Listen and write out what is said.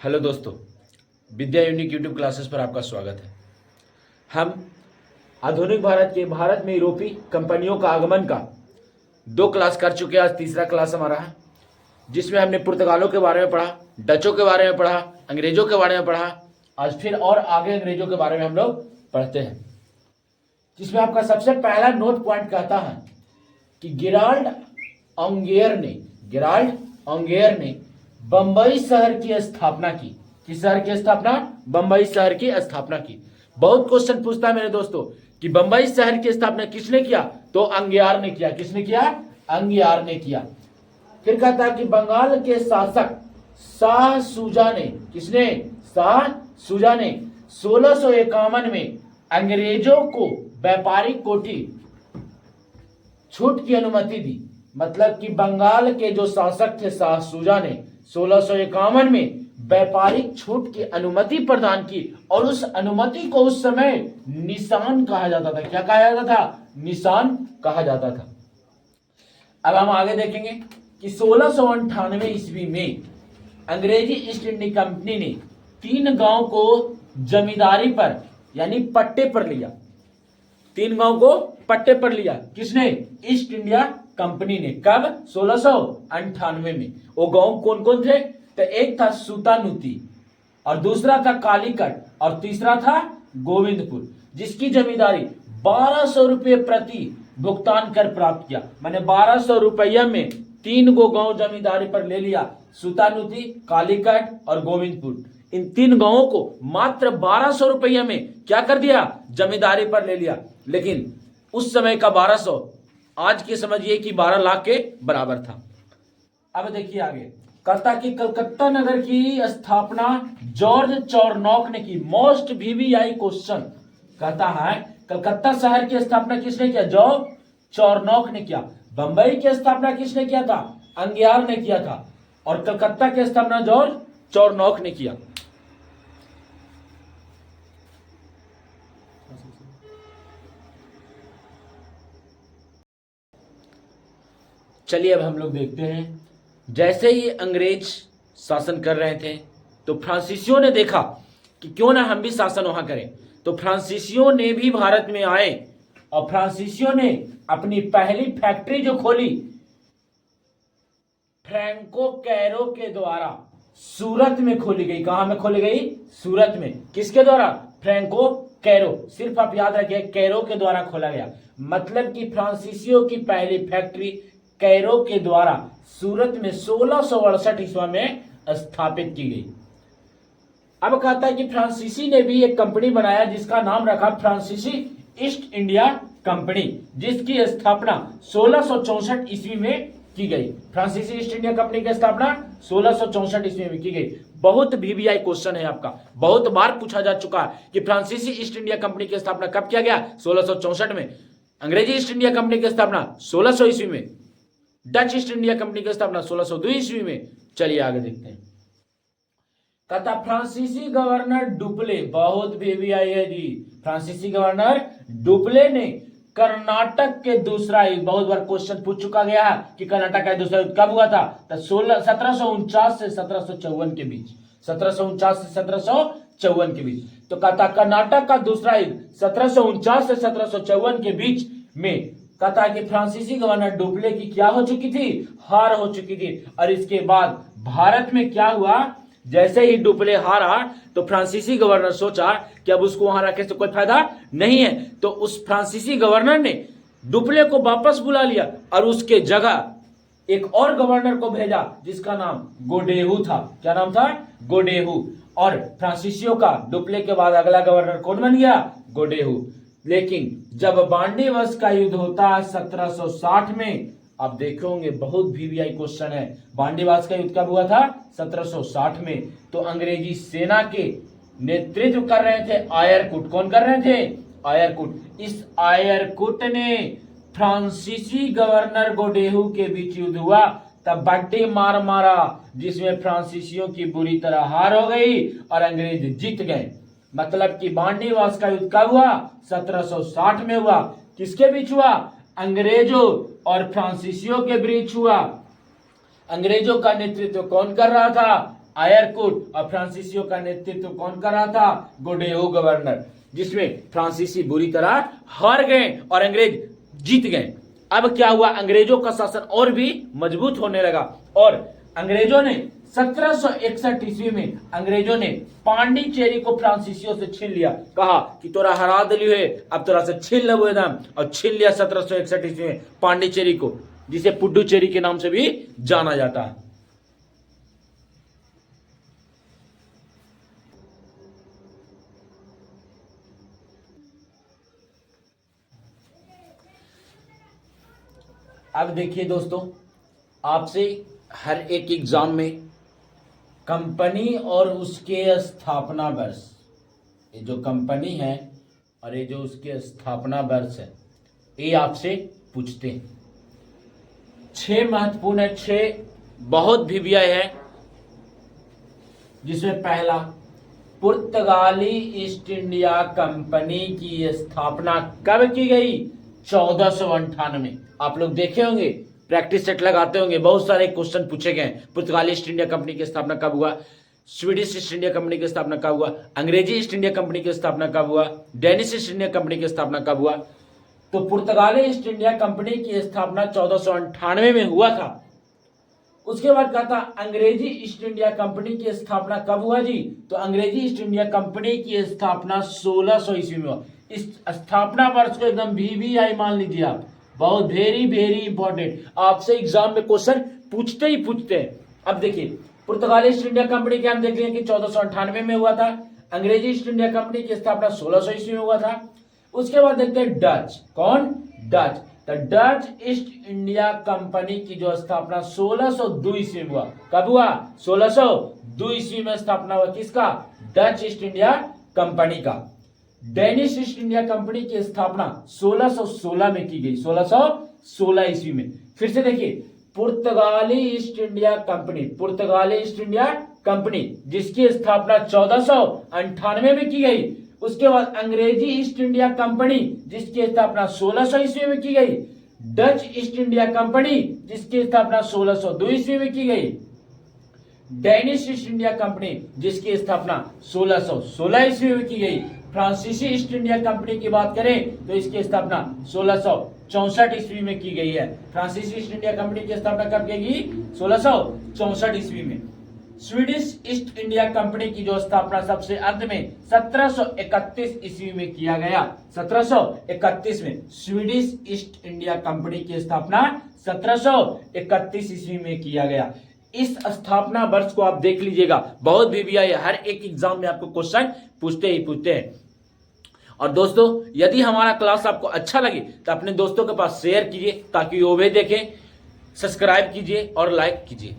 Hello दोस्तों, विद्या unique YouTube classes पर आपका स्वागत है। हम आधुनिक भारत में यूरोपीय कंपनियों का आगमन का 2 क्लास कर चुके हैं। आज तीसरा क्लास हमारा है, जिसमें हमने पुर्तगालों के बारे में पढ़ा, डचों के बारे में पढ़ा, अंग्रेजों के बारे में पढ़ा। आज फिर और आगे अंग्रेजों के बारे में हम लोग पढ़ते हैं, जिसमें आपका सबसे पहला नोट पॉइंट कहता है कि गिराल्ड ऑंगियर ने बंबई शहर की स्थापना की। किस शहर की स्थापना? बंबई शहर की स्थापना की। बहुत क्वेश्चन पूछता है मेरे दोस्तों कि बंबई शहर की स्थापना किसने किया? तो अंगियार ने किया। किसने किया? अंगियार ने किया। फिर कहता है कि बंगाल के शासक शाह सूजा ने, किसने? शाह सूजा ने 1651 में अंग्रेजों को व्यापारिक कोठी छूट की अनुमति दी। मतलब कि बंगाल के जो शासक थे शाह सूजा ने 1651 में व्यापारिक छूट की अनुमति प्रदान की, और उस अनुमति को उस समय निशान कहा जाता था। क्या कहा जाता था? निशान कहा जाता था। अब हम आगे देखेंगे कि 1698 ईस्वी में अंग्रेजी ईस्ट इंडिया कंपनी ने 3 गांव को जमींदारी पर यानी पट्टे पर लिया। 3 गांव को पट्टे पर लिया। किसने? ईस्ट इंडिया कंपनी ने। कब? 1698 में। वो गांव कौन कौन थे? तो एक था सूतानुती, और दूसरा था कालीकट, और तीसरा था गोविंदपुर, जिसकी जमींदारी 1200 रुपये प्रति भुगतान कर प्राप्त किया। मैंने 1200 रुपया में 3 गो गांव जमींदारी पर ले लिया, सूतानुती, कालीकट और गोविंदपुर। इन 3 गांवों को मात्र 1200 रुपया में क्या कर दिया? जमींदारी पर ले लिया। लेकिन उस समय का 1200 आज की समझिए कि 12 लाख के बराबर था। अब देखिए आगे कहता कि कलकत्ता नगर की स्थापना जॉर्ज चॉर्नोक ने की। मोस्ट वीवीआई क्वेश्चन कहता है कलकत्ता शहर की स्थापना किसने किया? जॉर्ज चॉर्नोक ने किया। बंबई की स्थापना किसने किया था? अंगियार ने किया था। और कलकत्ता की स्थापना जॉर्ज चॉर्नोक ने किया। चलिए अब हम लोग देखते हैं, जैसे ही अंग्रेज शासन कर रहे थे तो फ्रांसीसियों ने देखा कि क्यों ना हम भी शासन वहां करें। तो फ्रांसीसियों ने भी भारत में आए, और फ्रांसीसियों ने अपनी पहली फैक्ट्री जो खोली फ्रैंको कैरो के द्वारा सूरत में खोली गई। कहां में खोली गई? सूरत में। किसके द्वारा? Francois Caron. सिर्फ आप याद रखिए, कैरो के द्वारा खोला गया। मतलब कि फ्रांसीसियों की पहली फैक्ट्री कैरो के द्वारा सूरत में 1668 ईस्वी में स्थापित की गई। अब कहता है कि फ्रांसीसी ने भी एक कंपनी बनाया जिसका नाम रखा फ्रांसीसी ईस्ट इंडिया कंपनी, जिसकी स्थापना 1664 ईस्वी में की गई। फ्रांसीसी ईस्ट इंडिया कंपनी की स्थापना 1664 ईस्वी में की गई। बहुत वीवीआई क्वेश्चन है आपका, बहुत बार पूछा जा चुका है कि फ्रांसीसी ईस्ट इंडिया कंपनी की स्थापना कब किया गया? 1664 में। अंग्रेजी ईस्ट इंडिया कंपनी की स्थापना 1600 ईस्वी में। डच ईस्ट इंडिया कंपनी की स्थापना 1602 ईस्वी में। चलिए आगे देखते हैं। कहता फ्रांसीसी गवर्नर डुप्ले, बहुत वीवीआई है जी। फ्रांसीसी गवर्नर डुप्ले ने कर्नाटक के दूसरा युद्ध, बहुत बार क्वेश्चन पूछ चुका गया है कि कर्नाटक का दूसरा युद्ध कब हुआ था? तो 1749 से 1754 के बीच। 1749 से 1754 के बीच। तो कहता कर्नाटक का दूसरा युद्ध 1749 से 1754 के बीच में कहता है कि फ्रांसीसी गवर्नर डुप्ले की क्या हो चुकी थी? हार हो चुकी थी। और इसके बाद भारत में क्या हुआ? जैसे ही डुप्ले हारा तो फ्रांसीसी गवर्नर सोचा कि अब उसको वहां रखे से कोई फायदा नहीं है, तो उस फ्रांसीसी गवर्नर ने डुप्ले को वापस बुला लिया और उसके जगह एक और गवर्नर को भेजा जिसका नाम गोडेहू था। क्या नाम था? गोडेहू। और फ्रांसीसियों का डुप्ले के बाद अगला गवर्नर कौन बन गया? गोडेहू। लेकिन जब बांडीवस का युद्ध होता है 1760 में, आप देखोगे बहुत वीवीआई क्वेश्चन है। बांडीवास का युद्ध कब हुआ था? 1760 में। तो अंग्रेजी सेना के नेतृत्व कर रहे थे आयरकुट। कौन कर रहे थे? आयरकुट। इस आयरकुट ने फ्रांसीसी गवर्नर गोडेहू के बीच युद्ध हुआ, तब बट्टी मार मारा, जिसमें फ्रांसीसियों की बुरी तरह हार हो गई और अंग्रेज जीत गए। मतलब कि बांडीवास का युद्ध कब हुआ? 1760 में हुआ। किसके बीच हुआ? अंग्रेजों और फ्रांसीसियों के बीच हुआ। अंग्रेजों का नेतृत्व कौन कर रहा था? आयरकुट, और फ्रांसीसियों का नेतृत्व कौन कर रहा था? गोडेहो गवर्नर, जिसमें फ्रांसीसी बुरी तरह हार गए और अंग्रेज जीत गए। अब क्या हुआ? अंग्रेजों का शासन और भी मजबूत होने लगा और अंग्रेजों ने 1761 ईस्वी में अंग्रेजों ने पांडिचेरी को फ्रांसीसियों से छीन लिया। कहा कि तोरा हरा दिली है, अब तोरा से छीन लो एकदम, और छीन लिया 1761 ईस्वी में पांडिचेरी को, जिसे पुडुचेरी के नाम से भी जाना जाता है। अब देखिए दोस्तों, आपसे हर एक एग्जाम में कंपनी और उसके स्थापना वर्ष, ये जो कंपनी है और ये जो उसके स्थापना वर्ष है, ये आपसे पूछते हैं। 6 महत्वपूर्ण है, 6 बहुत भी व्यय है, जिसमें पहला, पुर्तगाली ईस्ट इंडिया कंपनी की स्थापना कब की गई? 1498। आप लोग देखे होंगे, प्रैक्टिस सेट लगाते होंगे, बहुत सारे क्वेश्चन पूछे गए। पुर्तगाली ईस्ट इंडिया कंपनी की स्थापना कब हुआ? स्वीडिश ईस्ट इंडिया कंपनी की स्थापना कब हुआ? अंग्रेजी ईस्ट इंडिया कंपनी की स्थापना कब हुआ? डेनिश ईस्ट इंडिया कंपनी की स्थापना कब हुआ? तो पुर्तगाली ईस्ट इंडिया कंपनी की स्थापना 1498 में हुआ था। उसके बाद कहा था अंग्रेजी ईस्ट इंडिया कंपनी की स्थापना कब हुआ जी? तो अंग्रेजी ईस्ट इंडिया कंपनी की स्थापना 1600 ईस्वी में हुआ। इस स्थापना वर्ष को एकदम VVI मान लीजिए आप, बहुत वेरी इंपॉर्टेंट, आपसे एग्जाम में क्वेश्चन पूछते ही पूछते हैं। अब देखिए, पुर्तगाली ईस्ट इंडिया कंपनी के हम देख लें कि 1498 में हुआ था। अंग्रेजी ईस्ट इंडिया कंपनी की स्थापना 1600 ईस्वी में हुआ था। उसके बाद देखते हैं डच। कौन? Dutch. The Dutch east India company की जो स्थापना 1602 ईस्वी में हुआ। कब हुआ? 1602 ईस्वी में स्थापना हुआ। किसका? डच ईस्ट इंडिया कंपनी का। डेनिश ईस्ट इंडिया कंपनी की स्थापना 1616 में की गई, 1616 ईस्वी में। फिर से देखिए, पुर्तगाली ईस्ट इंडिया कंपनी, पुर्तगाली ईस्ट इंडिया कंपनी जिसकी स्थापना 1498 में की गई। उसके बाद अंग्रेजी ईस्ट इंडिया कंपनी जिसकी स्थापना 1600 ईस्वी में की गई। डच ईस्ट इंडिया कंपनी जिसकी स्थापना 1602 ईस्वी में की गई। डेनिश ईस्ट इंडिया कंपनी जिसकी स्थापना 1616 ईस्वी में की गई। फ्रांसीसी ईस्ट इंडिया कंपनी की बात करें तो इसकी स्थापना 1664 ईस्वी में की गई है। फ्रांसीसी ईस्ट इंडिया कंपनी की स्थापना कब की गई? 1664 ईस्वी में। स्वीडिश ईस्ट इंडिया कंपनी की जो स्थापना सबसे अंत में 1731 ईस्वी में किया गया। 1731 में स्वीडिश ईस्ट इंडिया कंपनी की स्थापना 1731 ईस्वी में किया गया। इस स्थापना वर्ष को आप देख लीजिएगा, बहुत VVI है, हर एक एग्जाम में आपको क्वेश्चन पूछते ही पूछते हैं। और दोस्तों, यदि हमारा क्लास आपको अच्छा लगे तो अपने दोस्तों के पास शेयर कीजिए ताकि वो भी देखें। सब्सक्राइब कीजिए और लाइक कीजिए।